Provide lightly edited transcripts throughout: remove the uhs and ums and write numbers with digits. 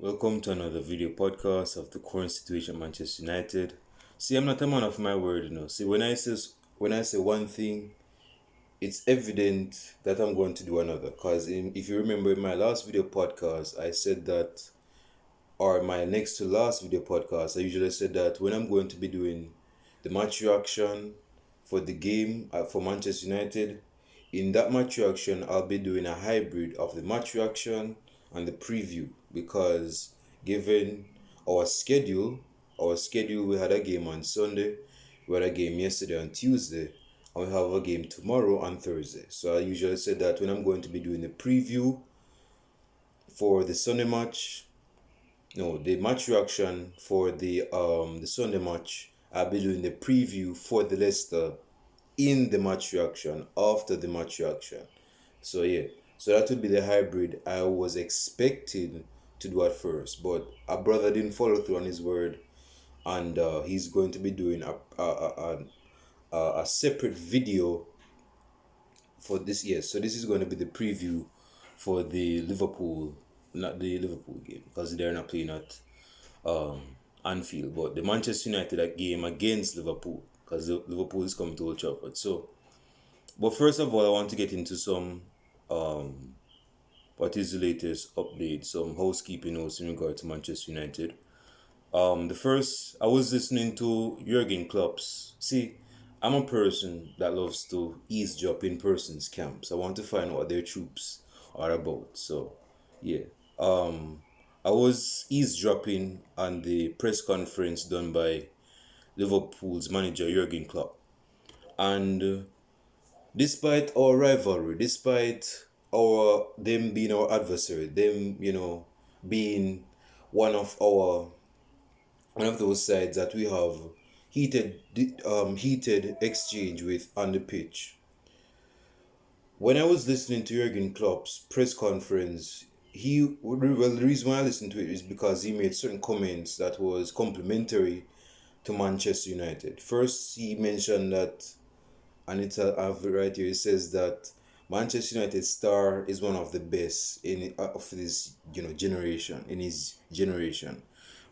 Welcome to another video podcast of the current situation at Manchester United. See, I'm not a man of my word. See, when I say one thing, it's evident that I'm going to do another. Because if you remember in my last video podcast, I said that, or my next to last video podcast, I usually said that when I'm going to be doing the match reaction for the game for Manchester United, in that match reaction, I'll be doing a hybrid of the match reaction and the preview because given our schedule, we had a game on Sunday, we had a game yesterday on Tuesday, and we have a game tomorrow on Thursday. So I usually say that when I'm going to be doing the preview for the Sunday match, no, the match reaction for the Sunday match, I'll be doing the preview for the Leicester in the match reaction after the match reaction. So yeah, so that would be the hybrid I was expecting to do at first, but our brother didn't follow through on his word, and he's going to be doing a separate video for this year. So this is going to be the preview for the Liverpool, not the Liverpool game because they're not playing at Anfield, but the Manchester United game against Liverpool because Liverpool is coming to Old Trafford. So, but first of all, I want to get into some what is the latest update, some housekeeping notes in regard to Manchester United. The first, I was listening to Jurgen Klopp's. See, I'm a person that loves to eavesdrop in person's camps. I want to find out what their troops are about. So, yeah. I was eavesdropping on the press conference done by Liverpool's manager Jurgen Klopp, and despite our rivalry, despite them being our adversary, them being one of those sides that we have heated exchange with on the pitch. When I was listening to Jurgen Klopp's press conference, the reason why I listened to it is because he made certain comments that was complimentary to Manchester United. First, he mentioned that, and I have it right here. It says that Manchester United star is one of the best of this generation in his generation,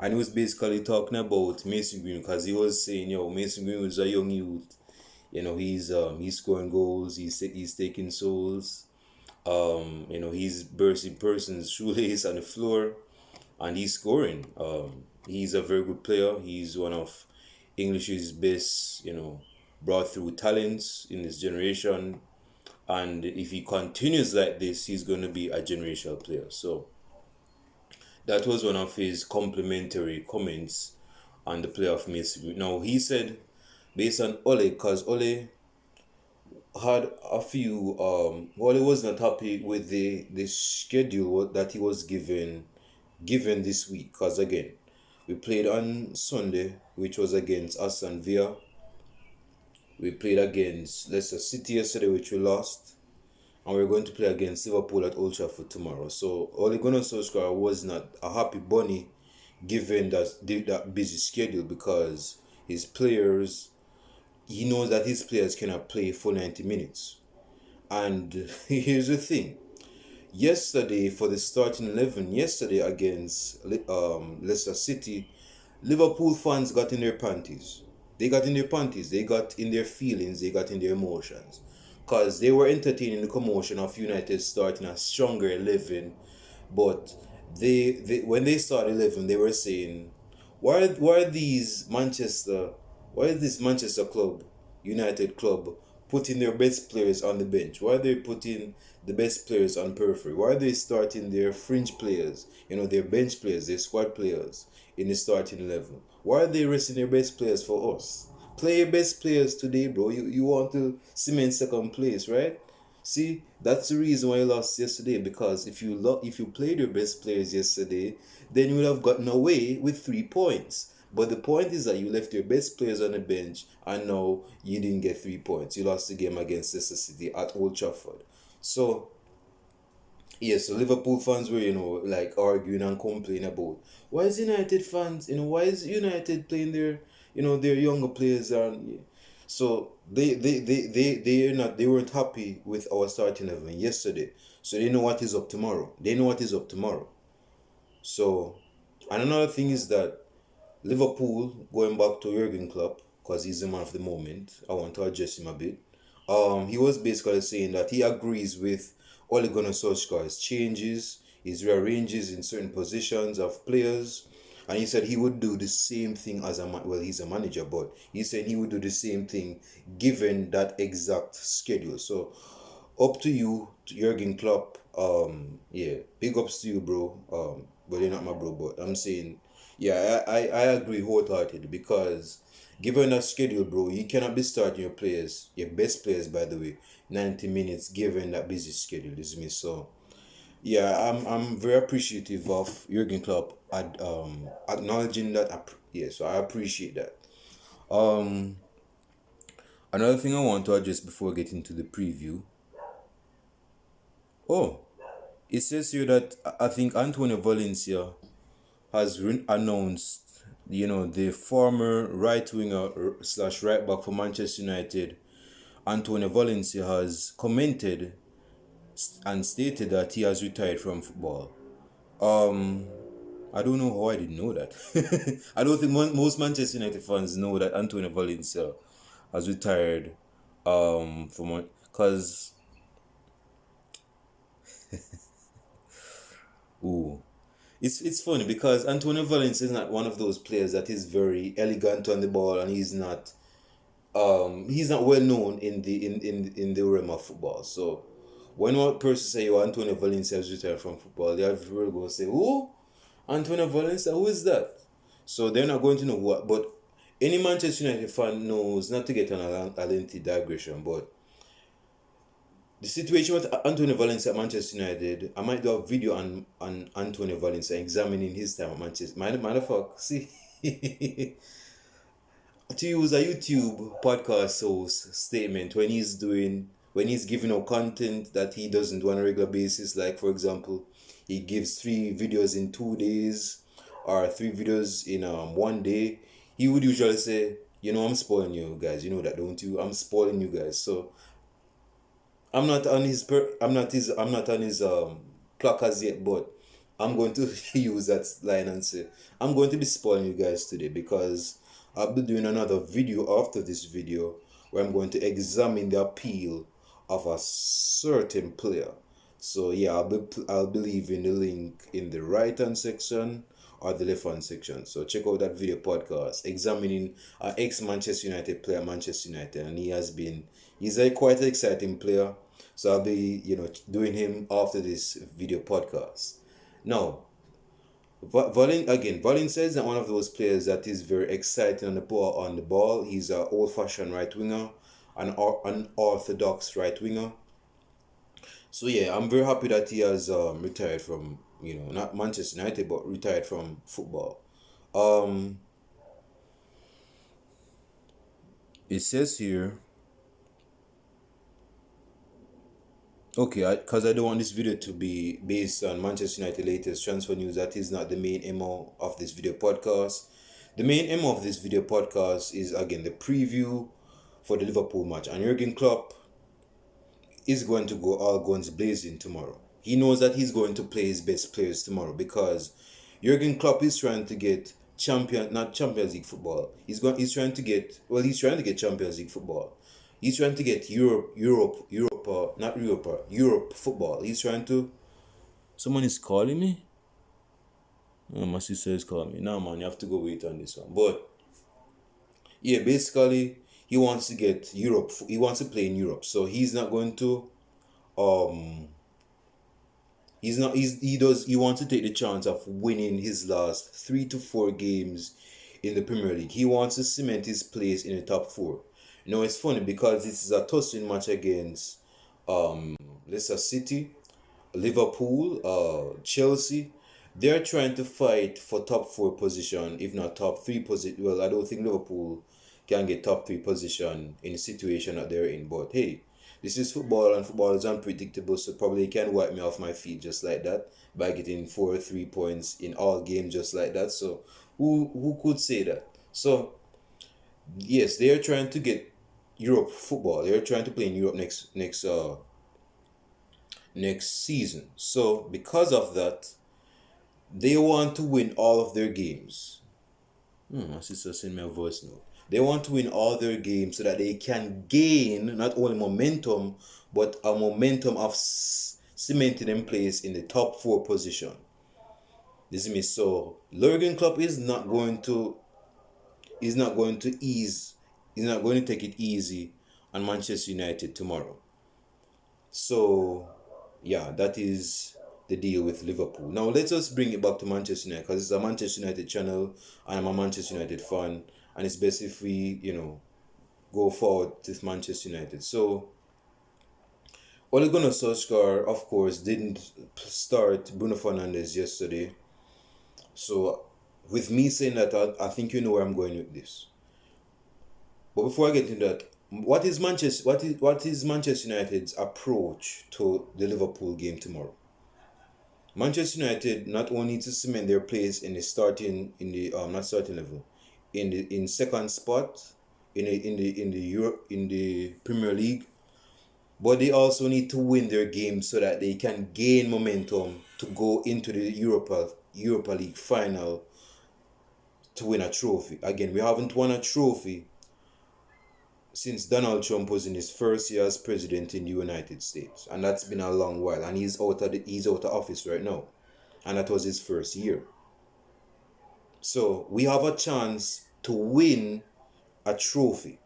and he was basically talking about Mason Green because he was saying, Mason Green was a young youth. He's scoring goals. He's taking souls. He's bursting persons' shoelace on the floor, and he's scoring. He's a very good player. He's one of English's best, brought through talents in this generation. And if he continues like this, he's going to be a generational player. So that was one of his complimentary comments on the play of Mason. Now, he said, based on Ole, because Ole had a few, Ole was not happy with the schedule that he was given this week. Because again, we played on Sunday, which was against Aston Villa. We played against Leicester City yesterday, which we lost. And we're going to play against Liverpool at Old Trafford tomorrow. So Ole Gunnar Solskjaer was not a happy bunny given that busy schedule because his players, he knows that his players cannot play for 90 minutes. And here's the thing. Yesterday, for the starting 11, against Leicester City, Liverpool fans got in their panties. They got in their panties, they got in their feelings, they got in their emotions. Because they were entertaining the commotion of United starting a stronger 11. But they when they started 11, they were saying, why is this Manchester club, United club, putting their best players on the bench? Why are they putting the best players on periphery? Why are they starting their fringe players, their bench players, their squad players in the starting 11? Why are they resting their best players for us? Play your best players today, bro. You want to cement second place, right? See, that's the reason why you lost yesterday. Because if you played your best players yesterday, then you would have gotten away with 3 points. But the point is that you left your best players on the bench, and now you didn't get 3 points. You lost the game against Leicester City at Old Trafford. So yeah, so Liverpool fans were, arguing and complaining about why is United playing their younger players, and so they weren't happy with our starting 11 yesterday. So they know what is up tomorrow. So, and another thing is that Liverpool, going back to Jurgen Klopp, because he's the man of the moment, I want to address him a bit. He was basically saying that he agrees with Ole Gunnar Solskjaer's changes, his rearranges in certain positions of players, and he said he would do the same thing as well, he's a manager, but he said he would do the same thing given that exact schedule. So up to you, Jurgen Klopp. Yeah, big ups to you, bro. But you're not my bro, but I'm saying, yeah, I agree wholeheartedly because given that schedule, bro, you cannot be starting your players, your best players, by the way, 90 minutes given that busy schedule, is me. So, yeah, I'm very appreciative of Jurgen Klopp acknowledging that. Yeah, so I appreciate that. Um, Another thing I want to address before getting to the preview. Oh, it says here that I think Antonio Valencia has announced, the former right winger slash right back for Manchester United, Antonio Valencia, has commented and stated that he has retired from football. I don't know how I didn't know that. I don't think most Manchester United fans know that Antonio Valencia has retired from, because ooh, it's funny because Antonio Valencia is not one of those players that is very elegant on the ball, and he's not well known in the realm of football. So when one person say, "Oh, Antonio Valencia has retired from football," they have people go say, "Who? Antonio Valencia? Who is that?" So they're not going to know what. But any Manchester United fan knows, not to get on a lengthy digression, but the situation with Antonio Valencia at Manchester United, I might do a video on Antonio Valencia examining his time at Manchester. Matter of fact, see, to use a YouTube podcast host statement when he's giving out content that he doesn't do on a regular basis, like for example, he gives 3 videos in 2 days or 3 videos in 1 day, he would usually say, I'm spoiling you guys, you know that, don't you? I'm spoiling you guys. So I'm not on his placards yet, but I'm going to use that line and say I'm going to be spoiling you guys today because I'll be doing another video after this video where I'm going to examine the appeal of a certain player. So yeah, I'll be leaving the link in the right hand section or the left hand section. So check out that video podcast examining an ex Manchester United player, Manchester United, and he's a quite exciting player. So I'll be doing him after this video podcast. Now, Valencia is not one of those players that is very exciting on the ball. He's an old-fashioned right winger, an unorthodox right winger. So yeah, I'm very happy that he has retired from not Manchester United, but retired from football. Um, it says here. Okay, because I don't want this video to be based on Manchester United latest transfer news. That is not the main MO of this video podcast. The main MO of this video podcast is again the preview for the Liverpool match. And Jurgen Klopp is going to go all guns blazing tomorrow. He knows that he's going to play his best players tomorrow because Jurgen Klopp is trying to get not Champions League football. He's trying to get Champions League football. He's trying to get Europe football. He's trying to. Someone is calling me. Oh, my sister is calling me. Nah, man, you have to go wait on this one. But yeah, basically, he wants to get Europe. He wants to play in Europe, so he's not going to. He wants to take the chance of winning his last 3 to 4 games in the Premier League. He wants to cement his place in the top 4. It's funny because this is a tussling match against Leicester City, Liverpool, Chelsea. They're trying to fight for top 4 position, if not top 3 position. Well, I don't think Liverpool can get top 3 position in the situation that they're in. But hey, this is football, and football is unpredictable, so probably can wipe me off my feet just like that by getting 4 3 points in all games just like that. So who could say that? So yes, they are trying to get Europe football. They are trying to play in Europe next season. So because of that, They want to win all of their games. My sister sent me a voice note. They want to win all their games so that they can gain not only momentum, but a momentum of cementing in place in the top four position. This is me. So Jurgen Klopp is not going to ease, he's not going to take it easy on Manchester United tomorrow. So yeah, that is the deal with Liverpool. Now let us bring it back to Manchester United, because it's a Manchester United channel and I'm a Manchester United fan, and it's best if we, go forward with Manchester United. So Ole Gunnar Solskjaer, of course, didn't start Bruno Fernandes yesterday. So with me saying that, I think you know where I'm going with this. But before I get into that, what is Manchester United's approach to the Liverpool game tomorrow? Manchester United not only need to cement their place in the starting in the not starting level, in second spot in the Premier League, but they also need to win their games so that they can gain momentum to go into the Europa League final to win a trophy. Again, we haven't won a trophy since Donald Trump was in his first year as president in the United States, and that's been a long while. And he's out of office right now, and that was his first year. So we have a chance to win a trophy,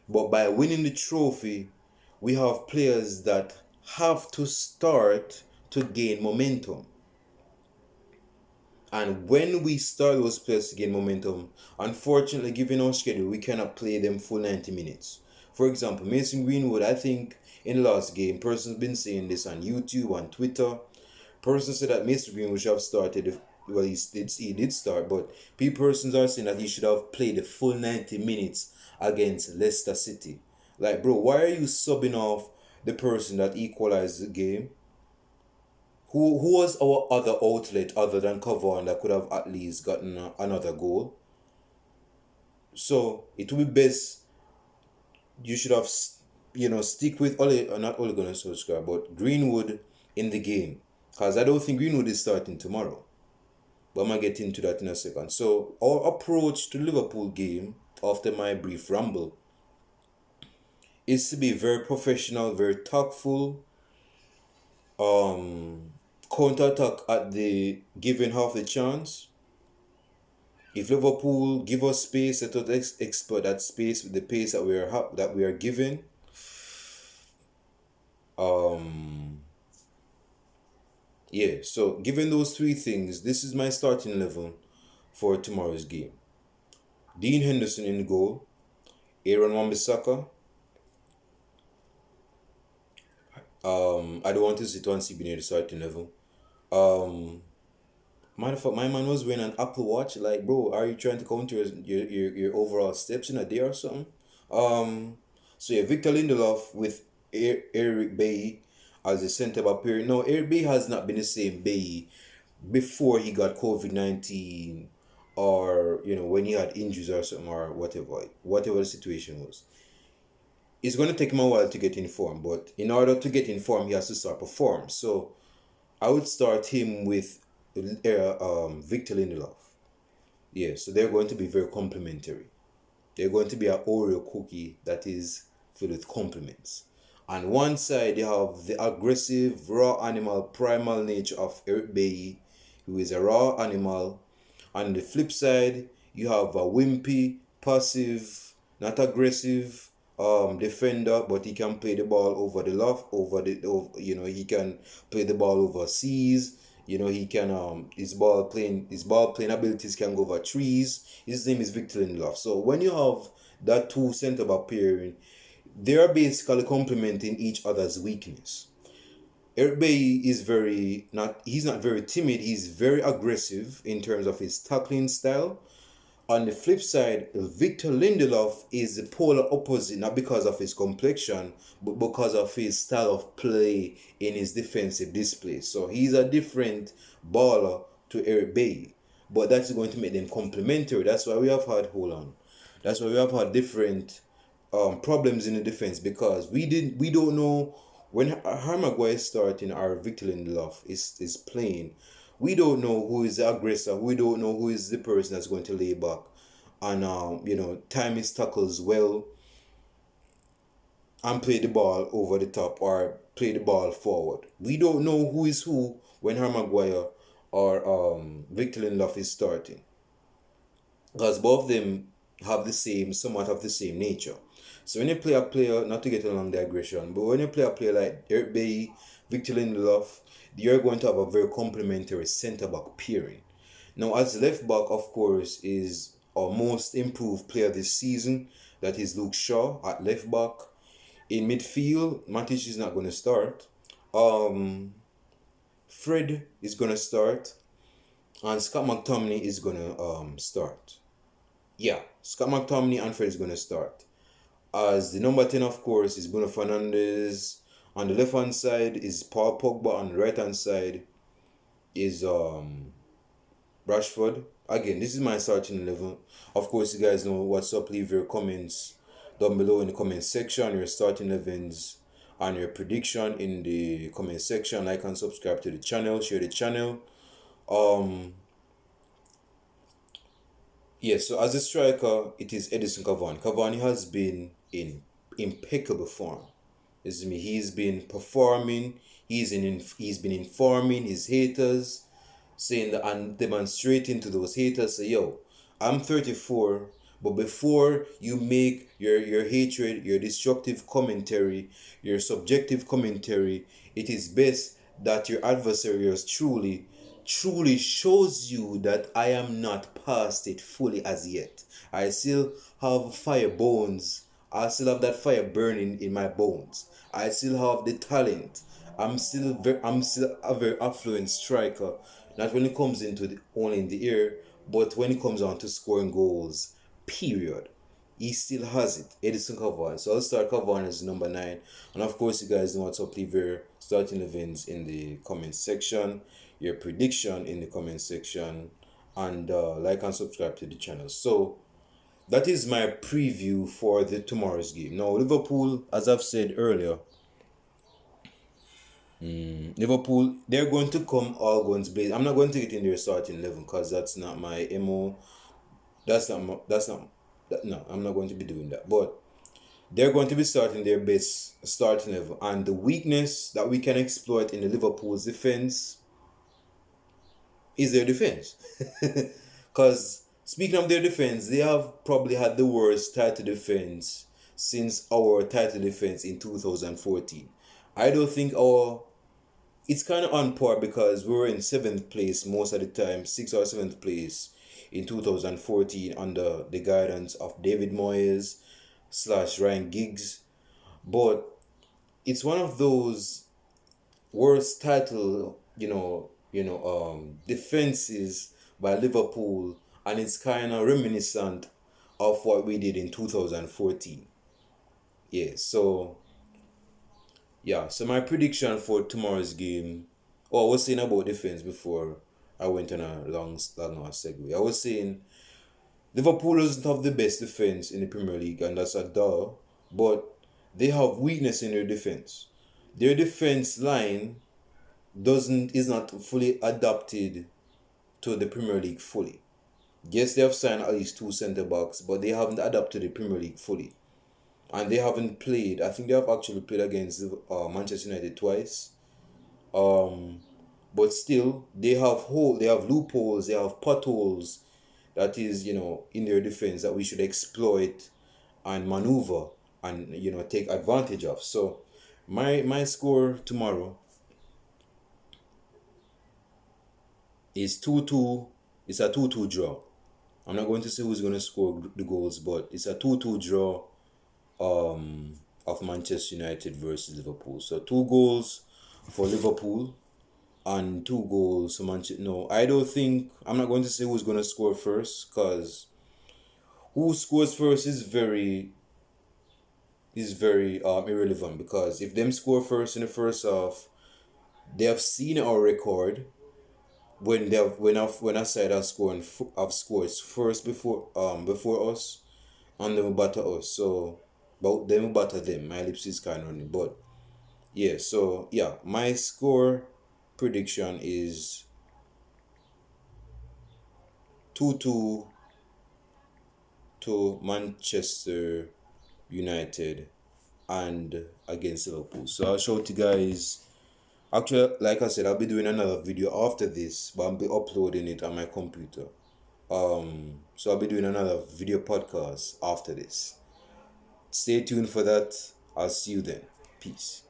but by winning the trophy, we have players that have to start to gain momentum. And when we start those players to gain momentum, unfortunately, given our schedule, we cannot play them full 90 minutes. For example, Mason Greenwood, I think in the last game, persons been saying this on YouTube, on Twitter. Persons said that Mason Greenwood should have started. Well, he did start, but persons are saying that he should have played the full 90 minutes against Leicester City. Like, bro, why are you subbing off the person that equalized the game? Who was our other outlet other than Cavani that could have at least gotten another goal? So it would be best you should have stick with not Ole Gunnar Solskjaer, but Greenwood in the game, because I don't think Greenwood is starting tomorrow. But I'm gonna get into that in a second. So our approach to Liverpool game after my brief ramble is to be very professional, very tactful, counter-attack at the given half the chance. If Liverpool give us space, let us exploit that space with the pace that we are given. Yeah, so given those three things, this is my starting level for tomorrow's game. Dean Henderson in goal, Aaron Wan-Bissaka. I don't want to sit on CB near the starting level. My man was wearing an Apple Watch. Like, bro, are you trying to count your overall steps in a day or something? So yeah, Victor Lindelof with Eric Bailly as the centre back pair. No, Eric Bailly has not been the same Bailly before he got COVID-19, or when he had injuries or something, or whatever the situation was. It's going to take him a while to get in form, but in order to get in form, he has to start perform. So I would start him with Victor Lindelof. Yeah, so they're going to be very complimentary. They're going to be an Oreo cookie that is filled with compliments. On one side, you have the aggressive, raw animal, primal nature of Eric Bailly, who is a raw animal. On the flip side, you have a wimpy, passive, not aggressive defender, but he can play the ball he can play the ball overseas. He can his ball playing abilities can go over trees. His name is Victor Lindelof. So when you have that two centre back pairing, they are basically complementing each other's weakness. Eric Bailly he's not very timid, he's very aggressive in terms of his tackling style. On the flip side, Victor Lindelof is the polar opposite, not because of his complexion, but because of his style of play in his defensive display. So he's a different baller to Eric Bailly, but that's going to make them complementary. That's why we have had That's why we have had different problems in the defense, because we don't know when Harry Maguire is starting or Victor Lindelof is playing. We don't know who is the aggressor. We don't know who is the person that's going to lay back and time his tackles well and play the ball over the top or play the ball forward. We don't know who is who when Harry Maguire or Victor Lindelof is starting, because both of them have the same, somewhat of the same nature. So when you play a player, not to get along the aggression, but when you play a player like Eric Bailly, Victor Lindelof, you're going to have a very complementary centre back pairing. Now, as left back, of course, is our most improved player this season. That is Luke Shaw at left back. In midfield, Matic is not going to start. Um, Fred is going to start, and Scott McTominay is going to start. Yeah, Scott McTominay and Fred is going to start. As the number 10, of course, is Bruno Fernandes. On the left hand side is Paul Pogba. On the right hand side is Rashford. Again, this is my starting 11. Of course, you guys know what's up. Leave your comments down below in the comment section. Your starting 11s and your prediction in the comment section. Like and subscribe to the channel. Share the channel. Yes, so as a striker, it is Edison Cavani. Cavani has been in impeccable form. This is me. He's been performing. He's been informing his haters, saying that and demonstrating to those haters, say, yo, I'm 34, but before you make your hatred, your destructive commentary, your subjective commentary, it is best that your adversary truly shows you that I am not past it fully as yet. I still have fire bones. I still have that fire burning in my bones. I still have the talent. I'm still a very affluent striker. Not when it comes into only in the air, but when it comes on to scoring goals. Period. He still has it. Edison Cavani. So I'll start Cavani as number 9. And of course, you guys know what's up. Leave your starting events in the comment section, your prediction in the comment section, and like and subscribe to the channel. So that is my preview for the tomorrow's game. Now, Liverpool, as I've said earlier, Liverpool, they're going to come all guns blazing. I'm not going to get in their starting 11 because that's not my MO. No, I'm not going to be doing that. But they're going to be starting their best starting level. And the weakness that we can exploit in the Liverpool's defense is their defense. Because speaking of their defense, they have probably had the worst title defense since our title defense in 2014. I don't think it's kind of on par because we were in 7th place most of the time, 6th or 7th place in 2014 under the guidance of David Moyes / Ryan Giggs. But it's one of those worst title, defenses by Liverpool, and it's kind of reminiscent of what we did in 2014. So my prediction for tomorrow's game. Oh, I was saying about defense before I went on a long segue. I was saying Liverpool doesn't have the best defense in the Premier League, and that's a duh. But they have weakness in their defense. Their defense line is not fully adapted to the Premier League fully. Yes, they have signed at least 2 centre backs, but they haven't adapted to the Premier League fully. And they haven't played. I think they have actually played against Manchester United twice. But still, they have loopholes, they have potholes that is, in their defense that we should exploit and maneuver and, take advantage of. So, my score tomorrow is 2-2. It's a 2-2 draw. I'm not going to say who's going to score the goals, but it's a 2-2 draw of Manchester United versus Liverpool. So 2 goals for Liverpool and 2 goals for Manchester. No, I'm not going to say who's going to score first, because who scores first is very irrelevant, because if them score first in the first half, they have seen our record when a side have scored first before us, and they will batter us. So, but then we batter them. My lips is kind of running, but my score prediction is 2-2 to Manchester United and against Liverpool. So I'll show you guys. Actually, like I said, I'll be doing another video after this, but I'll be uploading it on my computer. So I'll be doing another video podcast after this. Stay tuned for that. I'll see you then. Peace.